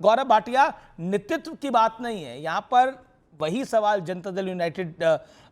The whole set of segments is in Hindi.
गौरव भाटिया, नेतृत्व की बात नहीं है यहां पर, वही सवाल जनता दल यूनाइटेड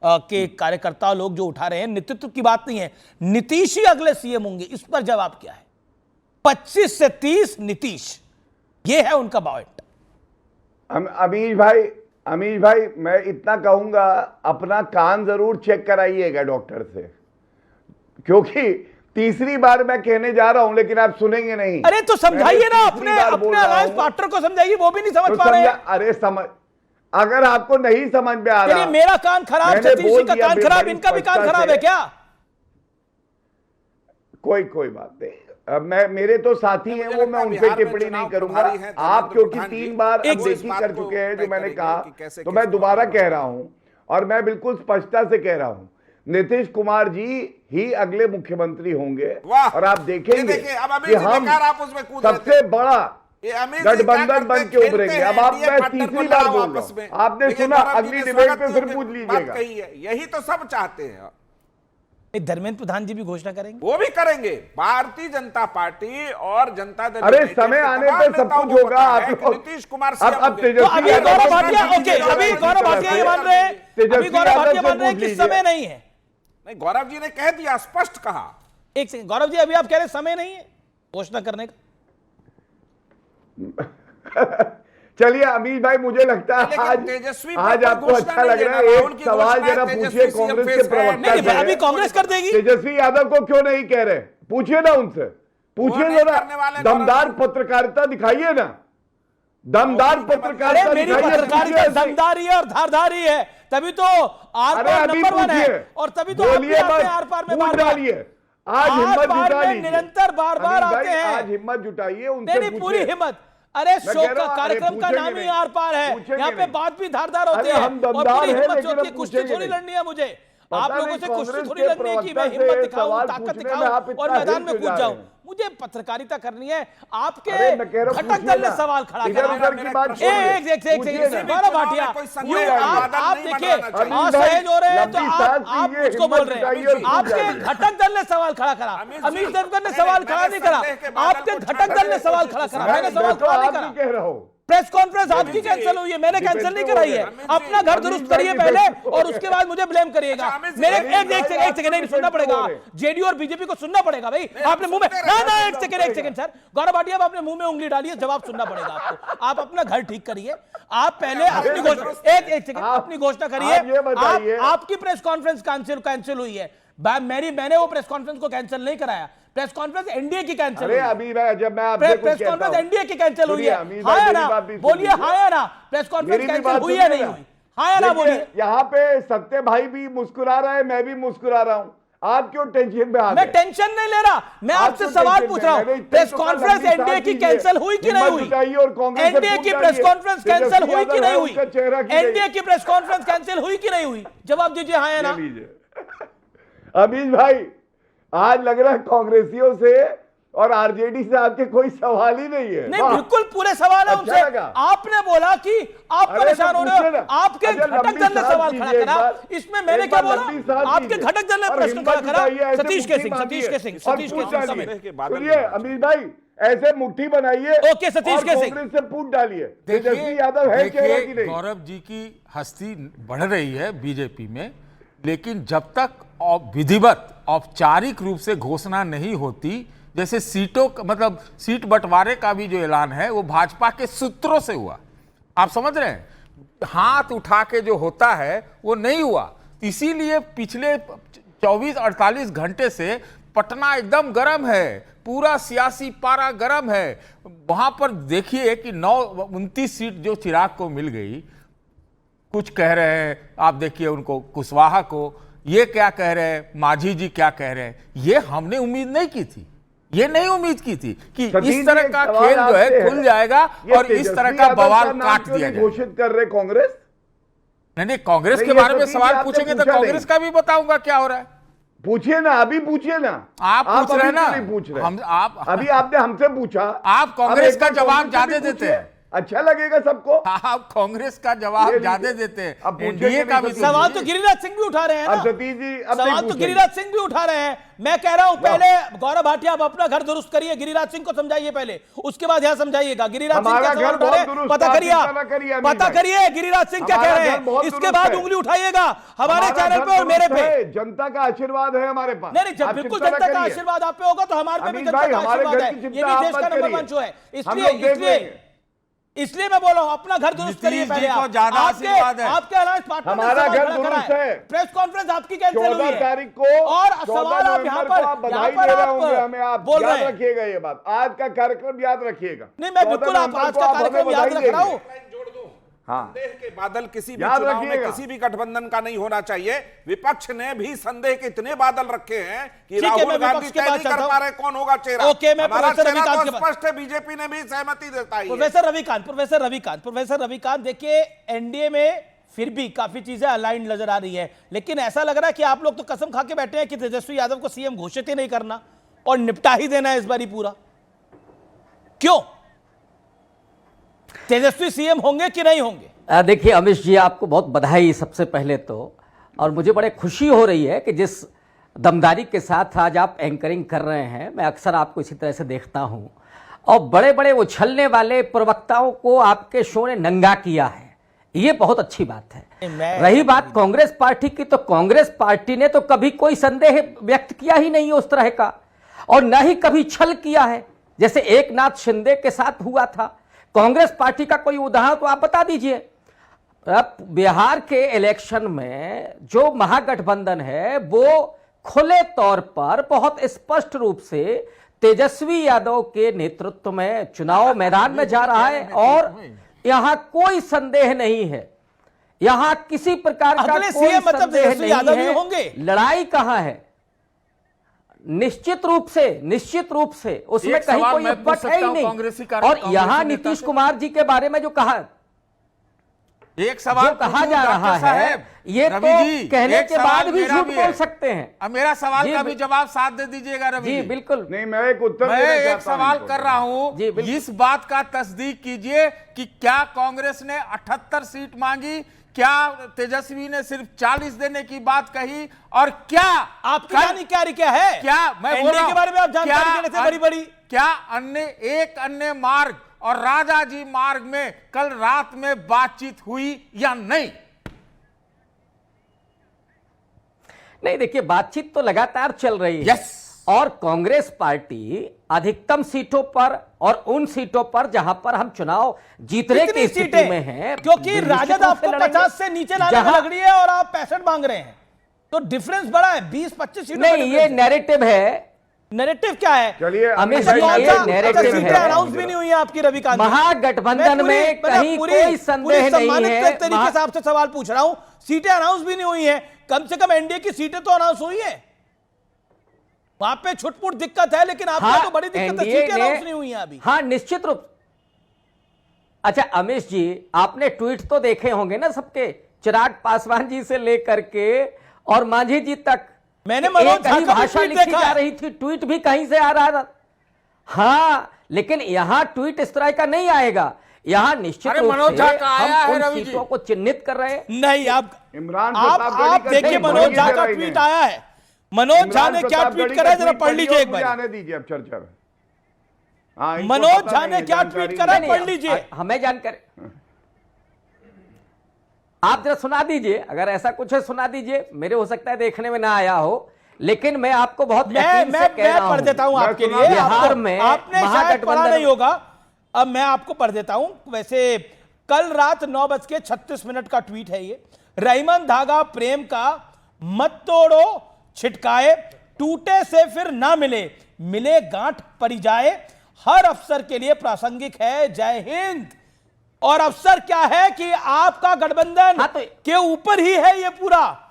के कार्यकर्ता लोग जो उठा रहे हैं, नेतृत्व की बात नहीं है। नीतीश ही अगले सीएम होंगे, इस पर जवाब क्या है? 25 से 30 नीतीश, ये है उनका पॉइंट। अमीश भाई मैं इतना कहूंगा, अपना कान जरूर चेक कराइएगा डॉक्टर से, क्योंकि तीसरी बार मैं कहने जा रहा हूं लेकिन आप सुनेंगे नहीं। अरे तो समझाइए ना, अपने अलायंस पार्टनर को समझाइए, वो भी नहीं समझ पा रहे हैं। अरे अगर आपको नहीं समझ में आ रहा, मेरा कान खराब, सतीश जी का कान खराब, इनका भी कान खराब है क्या? कोई बात नहीं, मेरे तो साथी हैं वो, मैं उनसे टिप्पणी नहीं करूंगा। आप क्योंकि 3 बार अनदेखी कर चुके हैं जो मैंने कहा, तो मैं दोबारा कह रहा हूं और मैं बिल्कुल स्पष्टता से कह रहा हूं, नीतीश कुमार जी ही अगले मुख्यमंत्री होंगे। और आप देखेंगे कि हम सबसे बड़ा गठबंधन बन के उभरेंगे। अब आप मैं तीसरी बार बोल रहा हूं, आपने सुना, अगली डिबेट पे फिर पूछ लीजिएगा। यही तो सब चाहते हैं। धर्मेंद्र प्रधान जी भी घोषणा करेंगे, वो भी करेंगे, भारतीय जनता पार्टी और जनता दल। अरे समय आने पर सब कुछ होगा। आप नीतीश कुमार अभी गौरव भाटिया, ओके, अभी गौरव भाटिया ये मान रहे हैं, अभी गौरव भाटिया मान रहे हैं कि समय नहीं है। नहीं, गौरव जी ने कह दिया, स्पष्ट कहा। एक सेकंड गौरव जी, अभी आप कह रहे समय नहीं है घोषणा करने का। चलिए अमीश भाई, मुझे लगता है आज आपको अच्छा लग रहा है। एक सवाल जरा पूछिए कांग्रेस के प्रवक्ता से, अभी कांग्रेस कर देगी। तेजस्वी यादव को क्यों नहीं कह रहे? पूछिए ना उनसे, पूछिए जरा, दमदार पत्रकारिता दिखाइए ना, दमदार पत्रकारिता। मेरी पत्रकारिता दमदार है और धारदारी है, तभी तो आर पार नंबर 1 है, और तभी तो आर पार में बार डालिए। आज हिम्मत जुटाइए, निरंतर बार आते हैं। आज हिम्मत जुटाइए, उनसे पूरी हिम्मत। अरे शो का कार्यक्रम का नाम ही आर पार है, यहाँ पे बात भी धारदार होती है और पूरी हिम्मत होती है। कुश्ती थोड़ी लड़नी है मुझे, आप लोगों से कुश्ती थोड़ी लड़नी है कि मैं हिम्मत दिखाऊं, ताकत दिखाऊं और मैदान में कूद जाऊं। मुझे पत्रकारिता करनी है। आपके घटक दल ने सवाल खड़ा करा। गौरव भाटिया, आप देखिए असहज हो रहे हैं तो आप मुझको बोल रहे हैं। आपके घटक दल ने सवाल खड़ा करा, अमीश देवकर ने सवाल खड़ा नहीं करा, आपके घटक दल ने सवाल खड़ा करा, मैंने सवाल खड़ा नहीं करा। कह रहा हूं प्रेस कॉन्फ्रेंस आपकी कैंसिल हुई है, मैंने कैंसिल नहीं कराई है। अपना घर दुरुस्त करिए पहले और उसके बाद मुझे ब्लेम करिएगा। मेरे एक सेकंड नहीं सुनना पड़ेगा, जेडीयू और बीजेपी को सुनना पड़ेगा भाई। आपने मुंह में ना एक सेकंड सर, गौरव भाटिया आपने मुंह में उंगली डाली है, जवाब सुनना पड़ेगा आपको। आप अपना घर ठीक करिए, आप पहले अपनी घोषणा, एक सेकंड अपनी घोषणा करिए। आपकी प्रेस कॉन्फ्रेंस कैंसिल हुई है, मैंने वो प्रेस कॉन्फ्रेंस को कैंसिल नहीं कराया। प्रेस कॉन्फ्रेंस एनडीए की कैंसिल हुई है। अभी जब मैं प्रेस कॉन्फ्रेंस एनडीए की कैंसिल हुई है, हाँ या ना बोलिए, हाँ या ना? प्रेस कॉन्फ्रेंस कैंसिल हुई है नहीं हुई, हाँ या ना बोलिए। यहाँ पे सत्य भाई भी मुस्कुरा रहा है, मैं भी मुस्कुरा रहा हूँ, आप क्यों टेंशन में आ गए? मैं टेंशन नहीं ले रहा, मैं आपसे सवाल पूछ रहा हूँ। प्रेस कॉन्फ्रेंस एनडीए की कैंसिल हुई कि नहीं हुई? एनडीए की प्रेस कॉन्फ्रेंस कैंसिल हुई कि नहीं हुई? एनडीए की प्रेस कॉन्फ्रेंस कैंसिल हुई कि नहीं हुई? जवाब दीजिए, हाँ या ना? अमीश भाई, आज लग रहा है कांग्रेसियों से और आरजेडी से आपके कोई सवाल ही नहीं है। नहीं, बिल्कुल पूरे सवाल है उनसे। आपने बोला कि आप परेशान हो रहे हो, आपके घटक दल ने सवाल खड़ा करा, इसमें मैंने क्या बोला? आपके घटक दल ने प्रश्न खड़ा करा। सतीश के सिंह सुनिए अमीश भाई, ऐसे मुट्ठी बनाइए, ओके सतीश के सिंह कांग्रेस से पूछ डालिए, तेजस्वी यादव है चेहरा की नहीं। गौरव जी की हस्ती बढ़ रही है बीजेपी में, लेकिन जब तक विधिवत औपचारिक रूप से घोषणा नहीं होती, जैसे मतलब सीट बंटवारे का भी जो ऐलान है वो भाजपा के सूत्रों से हुआ, आप समझ रहे हैं, हाथ उठा के जो होता है वो नहीं हुआ। इसीलिए पिछले 24-48 घंटे से पटना एकदम गर्म है, पूरा सियासी पारा गर्म है। वहां पर देखिए कि 29 सीट जो चिराग को मिल गई, कुछ कह रहे हैं, आप देखिए उनको, कुशवाहा को, ये क्या कह रहे हैं, मांझी जी क्या कह रहे हैं, ये हमने उम्मीद नहीं की थी, ये नहीं उम्मीद की थी कि इस तरह का खेल जो है खुल जाएगा और इस तरह का बवाल काट दिया जाएगा। घोषित कर रहे कांग्रेस? नहीं, कांग्रेस के बारे में सवाल पूछेंगे तो कांग्रेस का भी बताऊंगा क्या हो रहा है। पूछिए ना, अभी पूछिए ना, आप पूछ रहे हैं ना, पूछ रहे हम आप अभी आपने हमसे पूछा, आप कांग्रेस का जवाब ज्यादा देते हैं। अच्छा लगेगा सबको? आप कांग्रेस का जवाब ये ज्यादा लीजिए। देते अब हैं, पूछेंगे एनडीए का नहीं भी तो सवाल तो गिरिराज सिंह भी उठा रहे हैं ना। सतीश जी अब सवाल नहीं तो पूछेंगे। गिरिराज सिंह भी उठा रहे हैं। मैं कह रहा हूं पहले गौरव भाटिया आप अपना घर दुरुस्त करिए, गिरिराज सिंह को समझाइए पहले, उसके बाद यहां समझाइएगा। गिरिराज सिंह हमारा का सवाल घर उठा रहे बहुत हैं, दुरुस्त पता है, करिए, चिंता ना करिए अमीर पता भाई। करिए गिरिराज सिंह क्या कह हमारा रहे घर बहुत हैं, इसके दुरुस्त बाद है। उंगली उठाइएगा हमारे हमारा चैनल घर पे और मेरे दुरुस्त पे। है, जनता का आशीर्वाद है हमारे पास। नहीं आप बिल्कुल चिंता ना जनता का करिए। आशीर्वाद आप पे होगा तो हमारे पे भी अमीर जनता भाई, का हमारे आशीर्वाद घर है। की ये चिंता भी आप देश मत का नंबर करिए। 1 शो है। हम लोग देख लेंगे। इसलिए मैं बोल रहा हूं अपना घर दुरुस्त करिए नीतीश जी पहले को आप। ज्यादा आशीर्वाद है। आपके अलायंस पार्टनर ने हमारा सवाल घर खड़ा करा दुरुस्त है। प्रेस कॉन्फ्रेंस आपकी कैंसिल हुई 14 है तारीख को और 14 सवाल आप यहाँ नवंबर को आप पर बधाई दे रहे होंगे आप हमें। आप बोल रहे याद हैं। रखिएगा ये बात, आज का कार्यक्रम याद रखिएगा। नहीं मैं 14 बिल्कुल आप नवंबर आज को का आप हमें कार्यक्रम याद बधाई रख रहा देंगे। हूं। हाँ। संदेह के बादल किसी भी याद चुनाव में रखिएगा। किसी भी गठबंधन का नहीं होना चाहिए। विपक्ष ने भी संदेह के इतने बादल रखे हैं कि ठीक है, राहुल मैं गांधी विपक्ष के तय बाद नहीं कर चलता पा हूं। रहे कौन होगा चेहरा। ओके, मैं हमारा प्रोफेसर चेहरा रविकांत तो के बाद- स्पष्ट है, बीजेपी ने भी सहमति देता ही है। प्रोफेसर रविकांत देखिए एनडीए में फिर भी काफी चीजें अलाइंड नजर आ रही है, लेकिन ऐसा लग रहा है कि आप लोग तो कसम खा के बैठे हैं कि तेजस्वी यादव को सीएम घोषित ही नहीं करना और निपटा ही देना है इस बारी पूरा। क्यों? तेजस्वी सीएम होंगे कि नहीं होंगे? देखिए अमिश जी, आपको बहुत बधाई सबसे पहले तो, और मुझे बड़े खुशी हो रही है कि जिस दमदारी के साथ आज आप एंकरिंग कर रहे हैं, मैं अक्सर आपको इसी तरह से देखता हूं, और बड़े बड़े उछलने वाले प्रवक्ताओं को आपके शो ने नंगा किया है, ये बहुत अच्छी बात है। रही बात कांग्रेस पार्टी की, तो कांग्रेस पार्टी ने तो कभी कोई संदेह व्यक्त किया ही नहीं है उस तरह का, और न ही कभी छल किया है जैसे एकनाथ शिंदे के साथ हुआ था। कांग्रेस पार्टी का कोई उदाहरण तो आप बता दीजिए। अब बिहार के इलेक्शन में जो महागठबंधन है वो खुले तौर पर बहुत स्पष्ट रूप से तेजस्वी यादव के नेतृत्व में चुनाव मैदान में जा रहा है, और यहां कोई संदेह नहीं है, यहां किसी प्रकार का अगले कोई सीएम मतलब संदेह तेजस्वी यादव नहीं ही है। होंगे। लड़ाई कहां है? निश्चित रूप से उसमें एक कहीं सवाल कोई मैं पूछ उपट है ही सकता हूं कांग्रेसी नहीं। कार्य- और कांग्रेसी यहां नेता नीतीश से? कुमार जी के बारे में जो कहा एक सवाल जो कहा जा रहा है, ये रवि तो जी, कहने एक के बाद सवाल भी मेरा झूठ भी बोल है। सकते हैं। अब मेरा सवाल जी, का भी जवाब साथ दे दीजिएगा रवि जी जी। बिल्कुल। नहीं, मैं एक उत्तर मैं देना एक चाहता हूं सवाल इनको। कर रहा जी, हूं, बिल्कुल। इस बात का तस्दीक कीजिए कि क्या कांग्रेस ने 78 सीट मांगी, क्या तेजस्वी ने सिर्फ 40 देने की बात कही, और क्या आपकी जानकारी क्या है? क्या मैं बोल एनडीए रहा के बारे में आप जानकारी क्या देने से बड़ी क्या अन्य मार्ग और राजाजी मार्ग में कल रात में बातचीत हुई या नहीं? नहीं, देखिए बातचीत तो लगातार चल रही है। यस। और कांग्रेस पार्टी अधिकतम सीटों पर और उन सीटों पर जहां पर हम चुनाव जीतने कितनी की स्थिति सीटें? में हैं, क्योंकि निश्चित राजद रूप से आपको लड़ेंगे। 50 से नीचे लाने में जहां- लग रही है और आप 65 मांग रहे हैं, तो डिफरेंस बड़ा है, 20-25 सीटों का नहीं, ये difference है। नैरेटिव है। नैरेटिव क्या है? चलिए अमित अच्छा, जी, कौन ये सा- नैरेटिव अच्छा, सीटें है। अनाउंस भी नहीं हुई है आपकी रविकांत जी। महागठबंधन मैं में कहीं कोई संदेह नहीं है। तरीके से आपसे सवाल पूछ रहा हूं, सीटें अनाउंस भी नहीं हुई है, कम से कम एनडीए की सीटें तो अनाउंस हुई है। वहां पे छुटपुट दिक्कत है, लेकिन आपको तो बड़ी दिक्कत है, एनडीए सीटें अनाउंस नहीं हुई हैं अभी। हाँ, निश्चित रूप। अच्छा अमीश जी, आपने ट्वीट तो देखे होंगे ना सबके, चिराग पासवान जी से लेकर के और मांझी जी तक। मैंने मनोज एक झा ही का भी भाषा ट्वीट लिखी देखा जा है। रही थी, ट्वीट भी कहीं से आ रहा था। हाँ, लेकिन यहां ट्वीट इस तरह का नहीं आएगा। यहां निश्चित अरे रूप मनोज से झा का आया हम है उन रवि जी। सीटों को चिन्हित कर रहे हैं। नहीं, आप इमरान आप प्रतापगढ़ी का देखिए ट्वीट मनोज पढ़िए झा जरा का इन्हें। ट्वीट आया है। मनोज झा ने क्या ट्वीट करा है, जरा पढ़ लीजिए एक मुझे बार। आने दीजिए अब चर्चा में। हाँ, इनको मनोज पता झा नहीं ने है, क्या जानकारी ट्वीट करा है, नहीं। पढ़ लीजिए। हमें जानकारी आप जरा सुना दीजिए, अगर ऐसा कुछ है सुना दीजिए। मेरे हो सकता है देखने में ना आया हो, लेकिन मैं आपको बहुत यकीन से कह रहा पढ़ हूं। देता हूं मैं आपके सुना लिए। बिहार आपको- में आपने शायद पढ़ा महागठबंधन- नहीं होगा, अब मैं आपको पढ़ देता हूं। वैसे कल रात 9:36 का ट्वीट है ये। रहीमन धागा प्रेम का मत तोड़ो छिटकाए, टूटे से फिर ना मिले, मिले गांठ पड़ी जाए, हर अफसर के लिए प्रासंगिक है, जय हिंद। और अफसर क्या है कि आपका गठबंधन हाँ, तो- के ऊपर ही है ये पूरा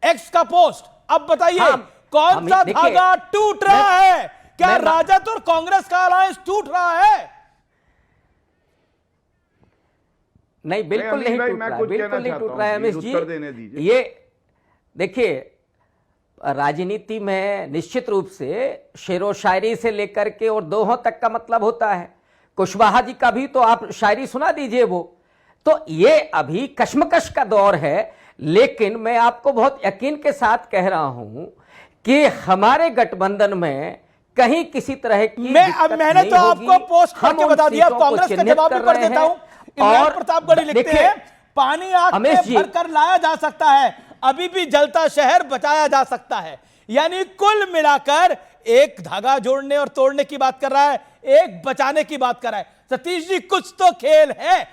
एक्स का पोस्ट। अब बताइए हाँ, कौन सा देखिए, धागा टूट रहा है? क्या मैं- राजद और कांग्रेस का अलायंस टूट रहा है? नहीं, बिल्कुल नहीं, नहीं भाई, टूट मैं रहा है, कुछ बिल्कुल कहना नहीं चाहता टूट रहा है हूं, अमिश प्लीज जी। उत्तर देने दीजिए। ये देखिए, राजनीति में निश्चित रूप से शेरो शायरी से लेकर के और दोहों तक का मतलब होता है। कुशवाहा जी का भी तो आप शायरी सुना दीजिए वो। तो ये अभी कश्मकश का दौर है, लेकिन मैं आपको बहुत यकीन के साथ कह रहा हूं कि हमारे गठबंधन में कहीं किसी तरह की मैंने तो आपको पोस्ट करके बता दिया, कांग्रेस का जवाब भी पढ़ देता हूं। इमरान प्रतापगढ़ी लिखते हैं, पानी आग में भरकर लाया जा सकता है, अभी भी जलता शहर बचाया जा सकता है। यानी कुल मिलाकर एक धागा जोड़ने और तोड़ने की बात कर रहा है, एक बचाने की बात कर रहा है। सतीश जी कुछ तो खेल है।